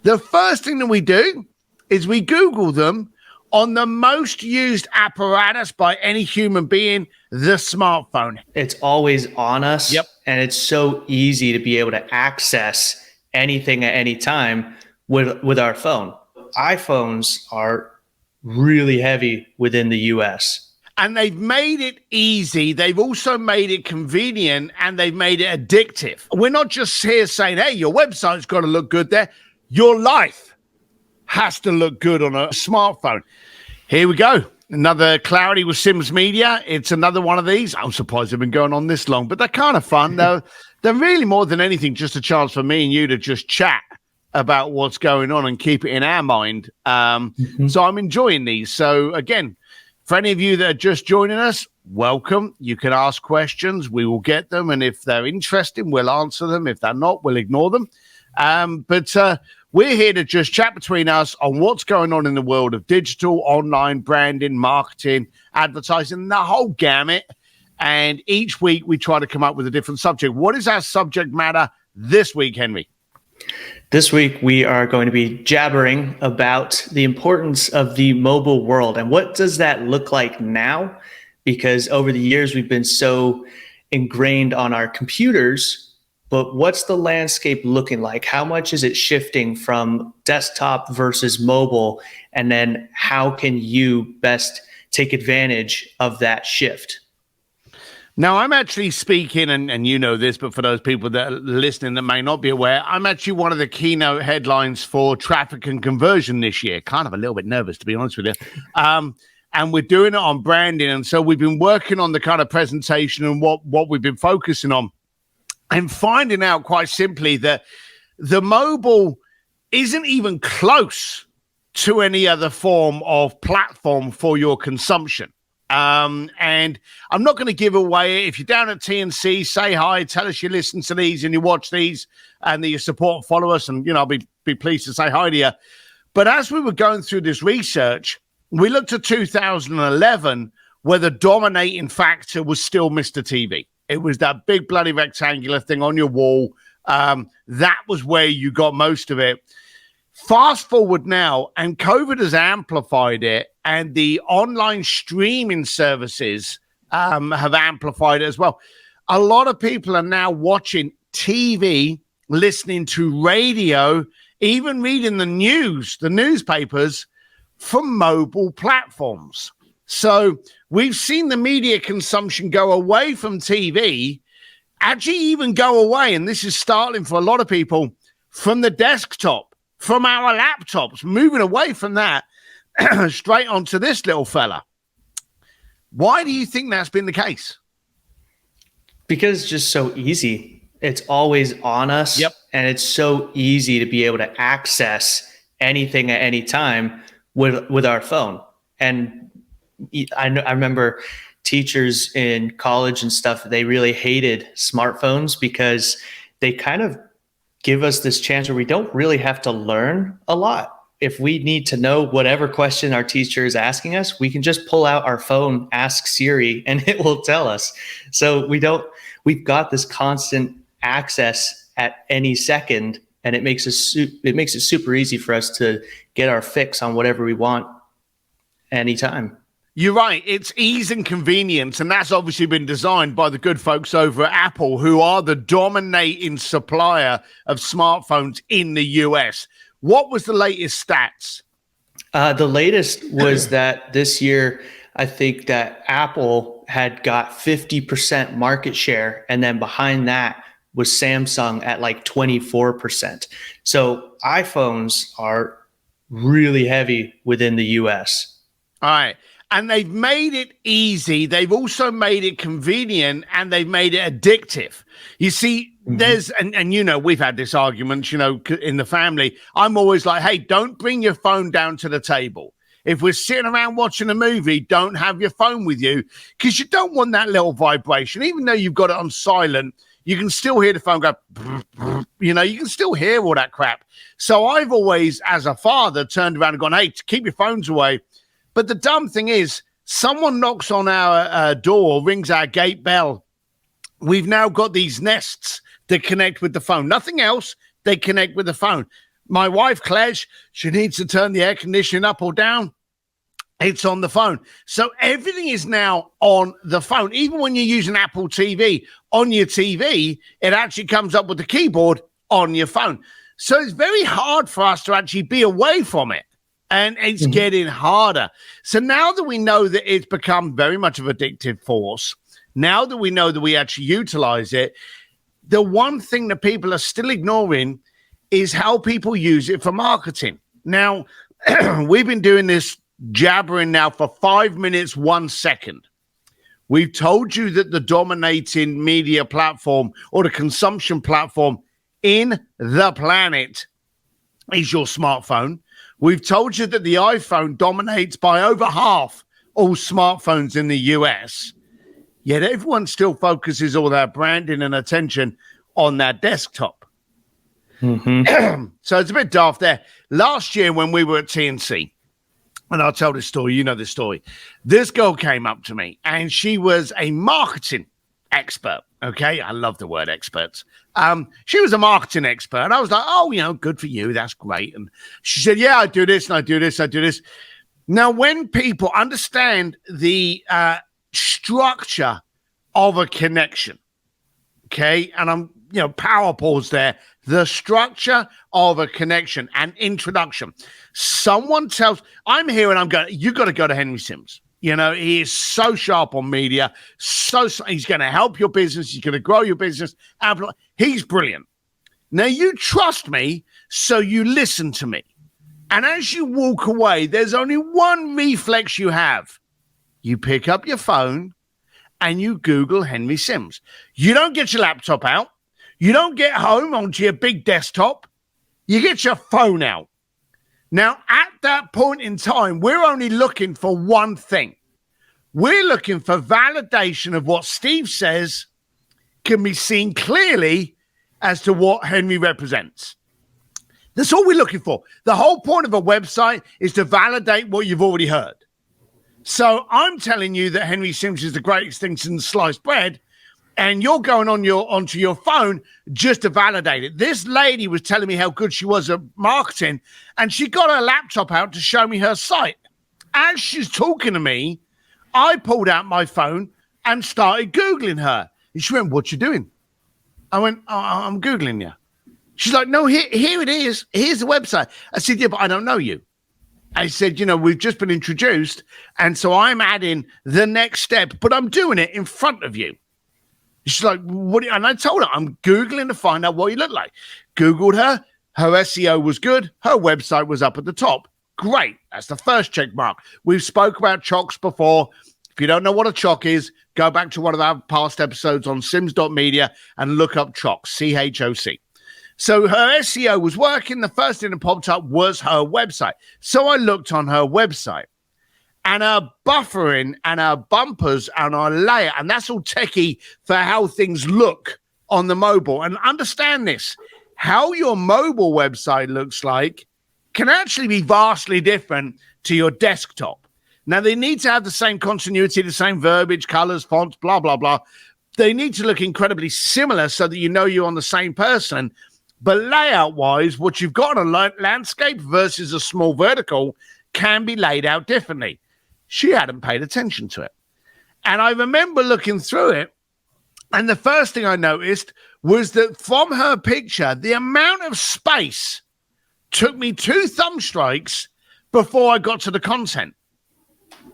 The first thing that we do is we Google them on the most used apparatus by any human being, the smartphone. It's always on us. Yep. And it's so easy to be able to access anything at any time with our phone. iPhones are really heavy within the US. And they've made it easy. They've also made it convenient, and they've made it addictive. We're not just here saying, hey, your website's got to look good there. Your life has to look good on a smartphone. Here we go. Another clarity with Sims Media. It's another one of these. I'm surprised they've been going on this long, but they're kind of fun. They're really more than anything just a chance for me and you to just chat about what's going on and keep it in our mind. So I'm enjoying these. So again, for any of you that are just joining us, welcome. You can ask questions. We will get them. And if they're interesting, we'll answer them. If they're not, we'll ignore them. But we're here to just chat between us on what's going on in the world of digital, online, branding, marketing, advertising, the whole gamut. And each week we try to come up with a different subject. What is our subject matter this week, Henry? This week, we are going to be jabbering about the importance of the mobile world. And what does that look like now? Because over the years, we've been so ingrained on our computers, but what's the landscape looking like? How much is it shifting from desktop versus mobile? And then how can you best take advantage of that shift? Now, I'm actually speaking, and you know this, but for those people that are listening that may not be aware, I'm actually one of the keynote headlines for traffic and conversion this year. Kind of a little bit nervous, to be honest with you. And we're doing it on branding. And so we've been working on the kind of presentation and what we've been focusing on, and finding out quite simply that the mobile isn't even close to any other form of platform for your consumption. And I'm not going to give away it. If you're down at TNC, say hi, tell us you listen to these and you watch these and that you support and follow us, and I'll be pleased to say hi to you. But as we were going through this research, we looked at 2011, where the dominating factor was still Mr. TV. It was that big bloody rectangular thing on your wall. That was where you got most of it. Fast forward now, and COVID has amplified it, and the online streaming services have amplified it as well. A lot of people are now watching TV, listening to radio, even reading the news, the newspapers, from mobile platforms. So we've seen the media consumption go away from TV, actually even go away, and this is startling for a lot of people, from the desktop, from our laptops, moving away from that straight onto this little fella. Why do you think that's been the case? Because it's just so easy. It's always on us. Yep. And it's so easy to be able to access anything at any time with our phone. And I remember teachers in college and stuff, they really hated smartphones because they kind of give us this chance where we don't really have to learn a lot. If we need to know whatever question our teacher is asking us, we can just pull out our phone, ask Siri, and it will tell us. So we've got this constant access at any second, and it makes it super easy for us to get our fix on whatever we want anytime. You're right. It's ease and convenience, and that's obviously been designed by the good folks over at Apple, who are the dominating supplier of smartphones in the US. What was the latest stats? The latest was that this year, I think that Apple had got 50% market share, and then behind that was Samsung at like 24%. So iPhones are really heavy within the US. All right. And they've made it easy. They've also made it convenient, and they've made it addictive. You see, there's, and we've had this argument, in the family. I'm always like, hey, don't bring your phone down to the table. If we're sitting around watching a movie, don't have your phone with you, because you don't want that little vibration. Even though you've got it on silent, you can still hear the phone go, you can still hear all that crap. So I've always, as a father, turned around and gone, hey, keep your phones away. But the dumb thing is, someone knocks on our door, rings our gate bell. We've now got these nests that connect with the phone. Nothing else. They connect with the phone. My wife, Claire, she needs to turn the air conditioning up or down. It's on the phone. So everything is now on the phone. Even when you use an Apple TV on your TV, it actually comes up with the keyboard on your phone. So it's very hard for us to actually be away from it. And it's getting harder. So now that we know that it's become very much of an addictive force, now that we know that we actually utilize it, the one thing that people are still ignoring is how people use it for marketing. Now, we've been doing this jabbering now for 5 minutes, 1 second. We've told you that the dominating media platform or the consumption platform in the planet is your smartphone. We've told you that the iPhone dominates by over half all smartphones in the US. Yet everyone still focuses all their branding and attention on their desktop. So it's a bit daft there. Last year when we were at TNC, and I'll tell this story, you know this story. This girl came up to me and she was a marketing expert. Okay, I love the word experts. She was a marketing expert. And I was like, oh, you know, good for you. That's great. And she said, yeah, I do this and I do this. I do this. Now, when people understand the structure of a connection, okay, and I'm, you know, power pause there, the structure of a connection and introduction. Someone tells, I'm here and I'm going, you got to go to Henry Sims. You know, he is so sharp on media. He's going to help your business. He's going to grow your business. He's brilliant. Now, you trust me, so you listen to me. And as you walk away, there's only one reflex you have. You pick up your phone and you Google Henry Sims. You don't get your laptop out. You don't get home onto your big desktop. You get your phone out. Now, at that point in time, we're only looking for one thing. We're looking for validation of what Steve says can be seen clearly as to what Henry represents. That's all we're looking for. The whole point of a website is to validate what you've already heard. So I'm telling you that Henry Sims is the greatest thing since sliced bread, and you're going on onto your phone just to validate it. This lady was telling me how good she was at marketing, and she got her laptop out to show me her site. As she's talking to me, I pulled out my phone and started Googling her. And she went, what you doing? I went, I'm Googling you. She's like, no, here it is. Here's the website. I said, yeah, but I don't know you. I said, you know, we've just been introduced, and so I'm adding the next step, but I'm doing it in front of you. She's like, what? And I told her, I'm Googling to find out what you look like. Googled her. Her SEO was good. Her website was up at the top. Great. That's the first check mark. We've spoke about chocks before. If you don't know what a chock is, go back to one of our past episodes on sims.media and look up chocks, CHOC. So her SEO was working. The first thing that popped up was her website. So I looked on her website. And our buffering and our bumpers and our layer, and that's all techie for how things look on the mobile. And understand this, how your mobile website looks like can actually be vastly different to your desktop. Now, they need to have the same continuity, the same verbiage, colors, fonts, blah, blah, blah. They need to look incredibly similar so that you know you're on the same person. But layout-wise, what you've got on a landscape versus a small vertical can be laid out differently. She hadn't paid attention to it. And I remember looking through it, and the first thing I noticed was that from her picture, the amount of space took me 2 thumb strikes before I got to the content.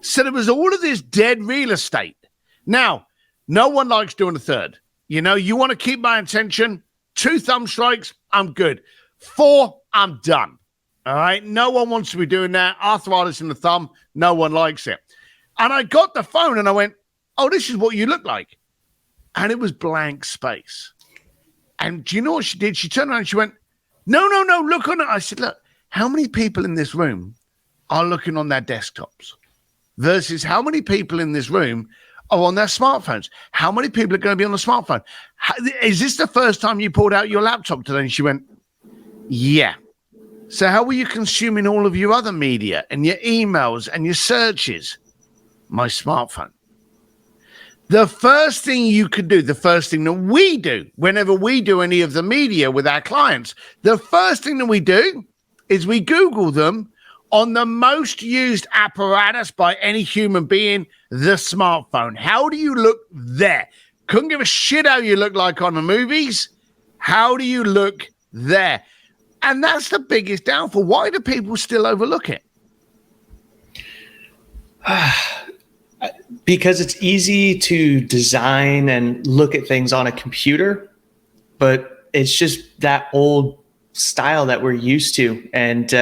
So there was all of this dead real estate. Now, no one likes doing a third. You know, you want to keep my attention, 2 thumb strikes, I'm good. 4, I'm done. All right. No one wants to be doing that. Arthritis in the thumb. No one likes it. And I got the phone and I went, oh, this is what you look like. And it was blank space. And do you know what she did? She turned around and she went, no, look on it. I said, look, how many people in this room are looking on their desktops versus how many people in this room are on their smartphones? How many people are going to be on the smartphone? Is this the first time you pulled out your laptop today? And she went, yeah. So how were you consuming all of your other media and your emails and your searches? My smartphone. The first thing you could do, the first thing that we do whenever we do any of the media with our clients, the first thing that we do is we Google them on the most used apparatus by any human being, the smartphone. How do you look there? Couldn't give a shit how you look like on the movies. How do you look there? And that's the biggest downfall. Why do people still overlook it? Because it's easy to design and look at things on a computer, but it's just that old style that we're used to. And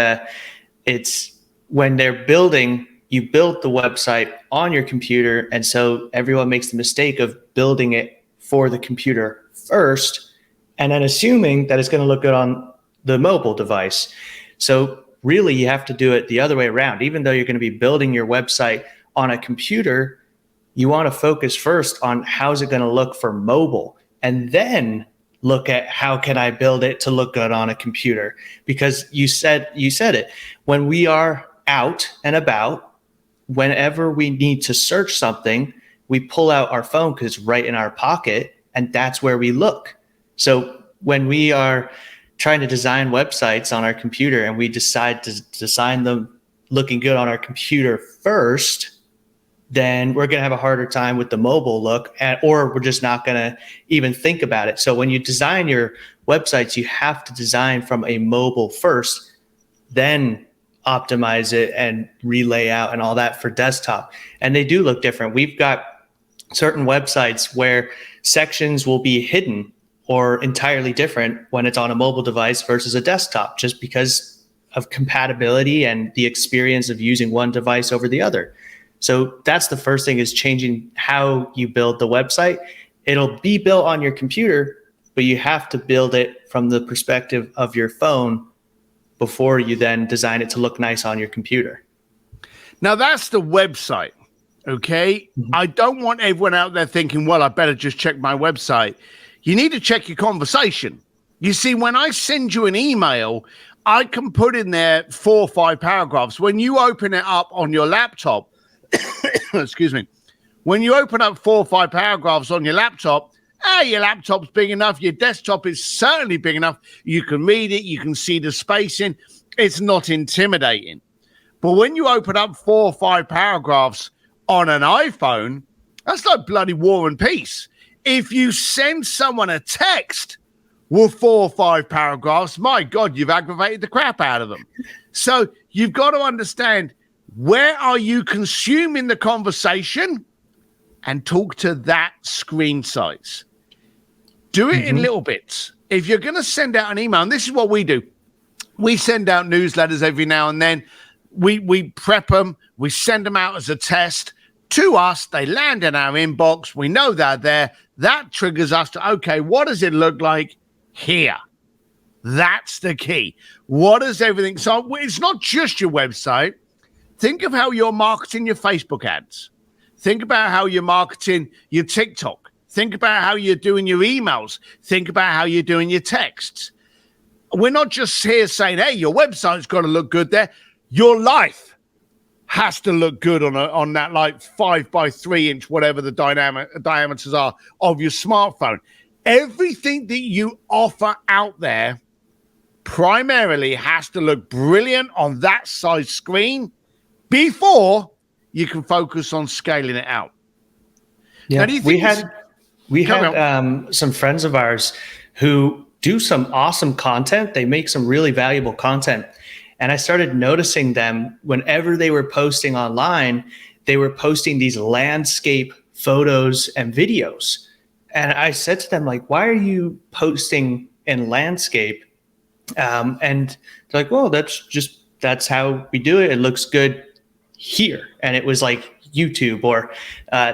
it's when they're building, you built the website on your computer. And so everyone makes the mistake of building it for the computer first, and then assuming that it's going to look good on the mobile device. So really, you have to do it the other way around. Even though you're going to be building your website on a computer, you want to focus first on how's it going to look for mobile, and then look at how can I build it to look good on a computer. Because you said it, when we are out and about, whenever we need to search something, we pull out our phone because it's right in our pocket, and that's where we look. So when we are trying to design websites on our computer and we decide to design them looking good on our computer first, then we're going to have a harder time with the mobile look, or we're just not going to even think about it. So when you design your websites, you have to design from a mobile first, then optimize it and relay out and all that for desktop. And they do look different. We've got certain websites where sections will be hidden or entirely different when it's on a mobile device versus a desktop, just because of compatibility and the experience of using one device over the other. So that's the first thing, is changing how you build the website. It'll be built on your computer, but you have to build it from the perspective of your phone before you then design it to look nice on your computer. Now, that's the website, okay? Mm-hmm. I don't want everyone out there thinking, well, I better just check my website. You need to check your conversation. You see, when I send you an email, I can put in there 4 or 5 paragraphs. When you open it up on your laptop, excuse me, when you open up 4 or 5 paragraphs on your laptop, your laptop's big enough, your desktop is certainly big enough, you can read it, you can see the spacing, it's not intimidating. But when you open up 4 or 5 paragraphs on an iPhone, that's like bloody War and Peace. If you send someone a text with 4 or 5 paragraphs, my God, you've aggravated the crap out of them. So you've got to understand, where are you consuming the conversation, and talk to that screen size. Do it in little bits. If you're going to send out an email, and this is what we do, we send out newsletters every now and then. We prep them, we send them out as a test to us. They land in our inbox. We know they're there. That triggers us to, okay, what does it look like here? That's the key. What does everything? So it's not just your website. Think of how you're marketing your Facebook ads. Think about how you're marketing your TikTok. Think about how you're doing your emails. Think about how you're doing your texts. We're not just here saying, hey, your website's got to look good there. Your life has to look good on that like 5 by 3 inch, whatever the diameters are of your smartphone. Everything that you offer out there primarily has to look brilliant on that size screen before you can focus on scaling it out. Yeah, we had some friends of ours who do some awesome content. They make some really valuable content. And I started noticing them whenever they were posting online, they were posting these landscape photos and videos. And I said to them, like, why are you posting in landscape? And they're like, well, that's how we do it. It looks good here. And it was like YouTube or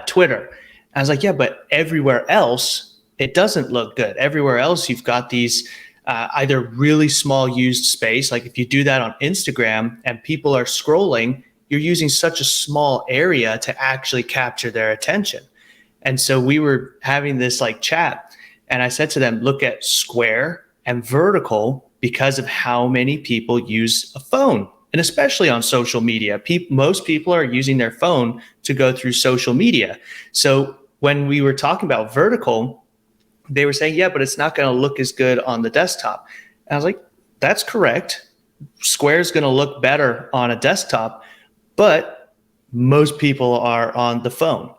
Twitter. I was like, yeah, but everywhere else, it doesn't look good. Everywhere else, you've got these either really small used space. Like if you do that on Instagram and people are scrolling, you're using such a small area to actually capture their attention. And so we were having this like chat, and I said to them, look at square and vertical because of how many people use a phone. And especially on social media, most people are using their phone to go through social media. So when we were talking about vertical, they were saying, yeah, but it's not going to look as good on the desktop. And I was like, that's correct. Square's going to look better on a desktop, but most people are on the phone.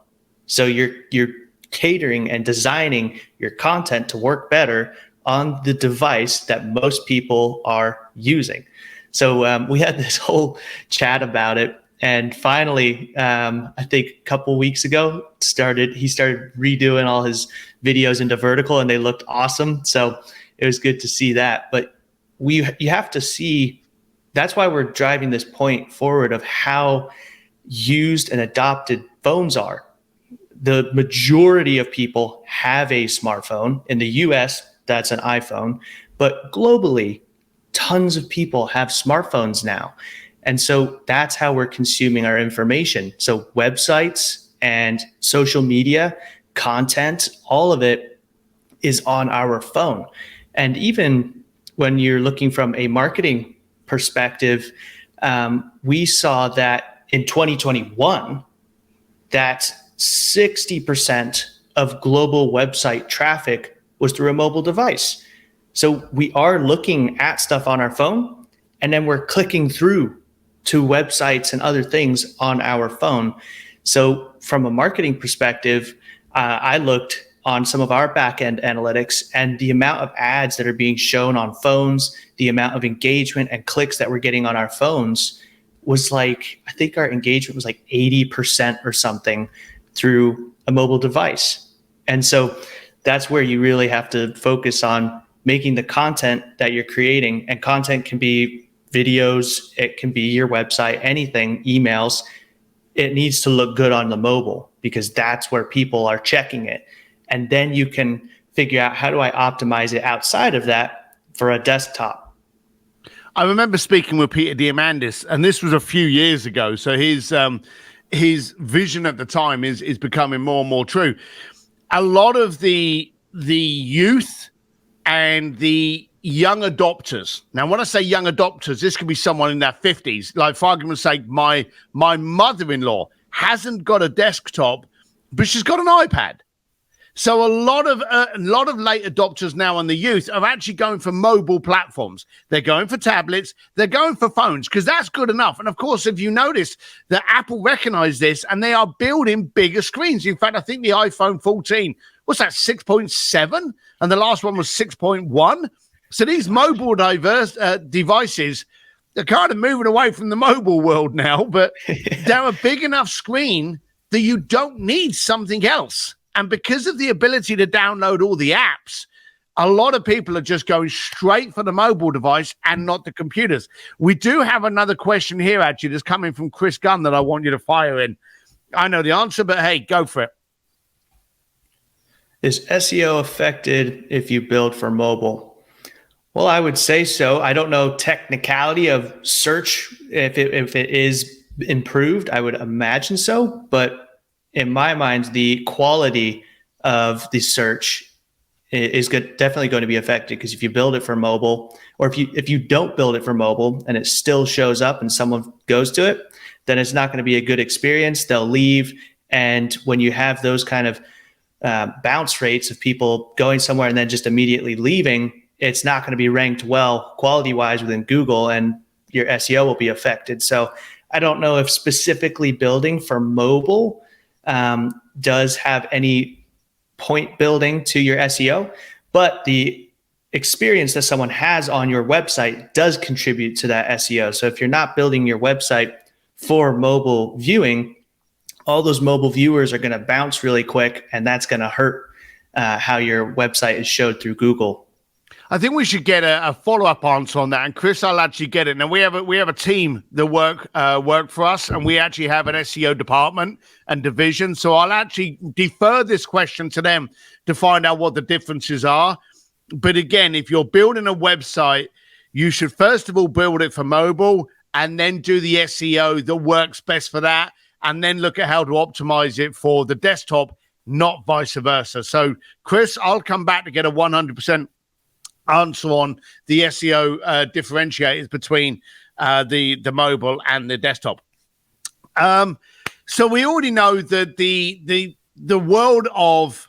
So you're catering and designing your content to work better on the device that most people are using. So we had this whole chat about it. And finally, I think a couple weeks ago, he started redoing all his videos into vertical, and they looked awesome. So it was good to see that. But you have to see, that's why we're driving this point forward of how used and adopted phones are. The majority of people have a smartphone. In the US, that's an iPhone. But globally, tons of people have smartphones now. And so that's how we're consuming our information. So websites and social media, content, all of it is on our phone. And even when you're looking from a marketing perspective, we saw that in 2021, that 60% of global website traffic was through a mobile device. So we are looking at stuff on our phone, and then we're clicking through to websites and other things on our phone. So from a marketing perspective, I looked on some of our back-end analytics, and the amount of ads that are being shown on phones, the amount of engagement and clicks that we're getting on our phones was like, I think our engagement was like 80% or something through a mobile device. And so that's where you really have to focus on making the content that you're creating. And content can be videos, it can be your website, anything, emails. It needs to look good on the mobile because that's where people are checking it. And then you can figure out, how do I optimize it outside of that for a desktop? I remember speaking with Peter Diamandis, and this was a few years ago. So his vision at the time is becoming more and more true. A lot of the youth and the young adopters. Now, when I say young adopters, this could be someone in their 50s. Like, for argument's sake, my mother-in-law hasn't got a desktop, but she's got an iPad. So a lot of late adopters now and the youth are actually going for mobile platforms. They're going for tablets. They're going for phones because that's good enough. And of course, if you notice that Apple recognized this and they are building bigger screens. In fact, I think the iPhone 14, what's that, 6.7? And the last one was 6.1. So these mobile devices are kind of moving away from the mobile world now, but they're a big enough screen that you don't need something else. And because of the ability to download all the apps, a lot of people are just going straight for the mobile device and not the computers. We do have another question here, actually, that's coming from Chris Gunn that I want you to fire in. I know the answer, but hey, go for it. Is SEO affected if you build for mobile? Well, I would say so. I don't know technicality of search, if it is improved. I would imagine so, but in my mind, the quality of the search is definitely going to be affected, because if you build it for mobile, or if you don't build it for mobile and it still shows up and someone goes to it, then it's not going to be a good experience. They'll leave. And when you have those kind of bounce rates of people going somewhere and then just immediately leaving, it's not going to be ranked well quality-wise within Google, and your SEO will be affected. So I don't know if specifically building for mobile does have any point building to your SEO, but the experience that someone has on your website does contribute to that SEO. So if you're not building your website for mobile viewing, all those mobile viewers are going to bounce really quick, and that's going to hurt how your website is showed through Google. I think we should get a follow-up answer on that. And Chris, I'll actually get it. Now we have a team that work for us, and we actually have an SEO department and division. So I'll actually defer this question to them to find out what the differences are. But again, if you're building a website, you should first of all build it for mobile and then do the SEO that works best for that, and then look at how to optimize it for the desktop, not vice versa. So Chris, I'll come back to get a 100% answer on the SEO differentiators between the mobile and the desktop. So we already know that the world of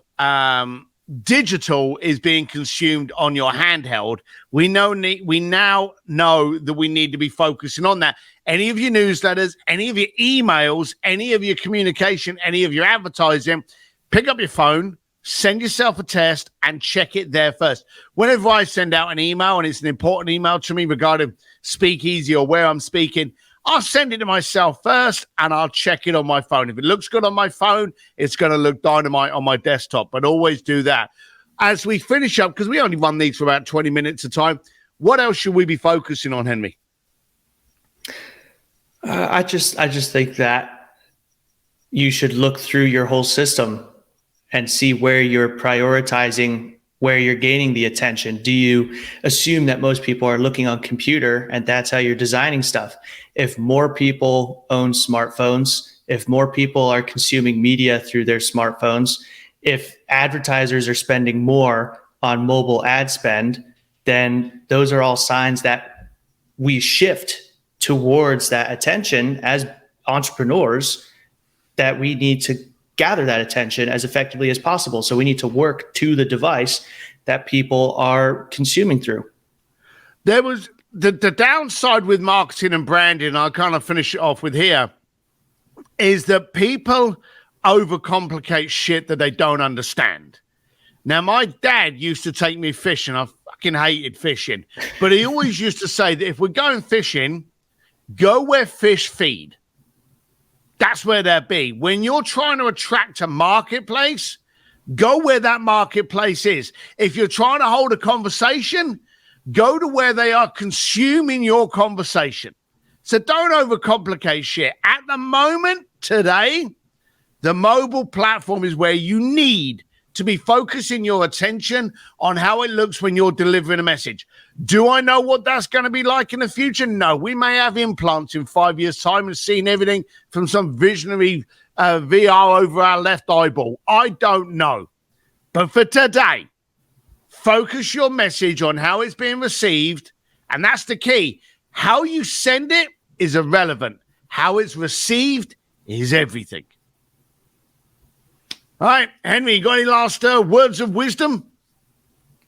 digital is being consumed on your handheld, we now know that we need to be focusing on that. Any of your newsletters, any of your emails, any of your communication, any of your advertising, pick up your phone, send yourself a test, and check it there first. Whenever I send out an email, and it's an important email to me regarding Speakeasy or where I'm speaking, I'll send it to myself first, and I'll check it on my phone. If it looks good on my phone, it's going to look dynamite on my desktop, but always do that. As we finish up, because we only run these for about 20 minutes a time, what else should we be focusing on, Henry? I just think that you should look through your whole system and see where you're prioritizing, where you're gaining the attention. Do you assume that most people are looking on computer and that's how you're designing stuff? If more people own smartphones, if more people are consuming media through their smartphones, if advertisers are spending more on mobile ad spend, then those are all signs that we shift towards that attention as entrepreneurs, that we need to gather that attention as effectively as possible. So we need to work to the device that people are consuming through. There was the downside with marketing and branding, I'll kind of finish it off with here, is that people overcomplicate shit that they don't understand. Now, my dad used to take me fishing. I fucking hated fishing. But he always used to say that if we're going fishing, go where fish feed. That's where they'll be. When you're trying to attract a marketplace, go where that marketplace is. If you're trying to hold a conversation, go to where they are consuming your conversation. So don't overcomplicate shit. At the moment, today, the mobile platform is where you need to be focusing your attention on how it looks when you're delivering a message. Do I know what that's going to be like in the future? No. We may have implants in 5 years' time and seeing everything from some visionary VR over our left eyeball. I don't know. But for today, focus your message on how it's being received, and that's the key. How you send it is irrelevant. How it's received is everything. All right, Henry, you got any last words of wisdom?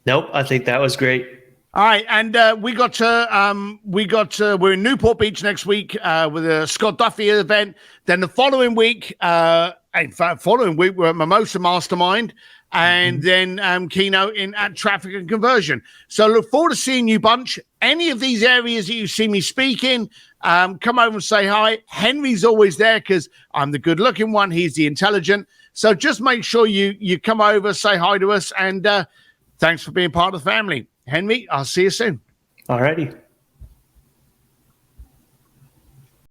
Nope, I think that was great. All right, and we're in Newport Beach next week with a Scott Duffy event. Then the following week, we're at Mimosa Mastermind, and then keynote at Traffic and Conversion. So look forward to seeing you bunch. Any of these areas that you see me speaking, come over and say hi. Henry's always there because I'm the good-looking one. He's the intelligent. So just make sure you come over, say hi to us, and thanks for being part of the family. Henry, I'll see you soon. All righty.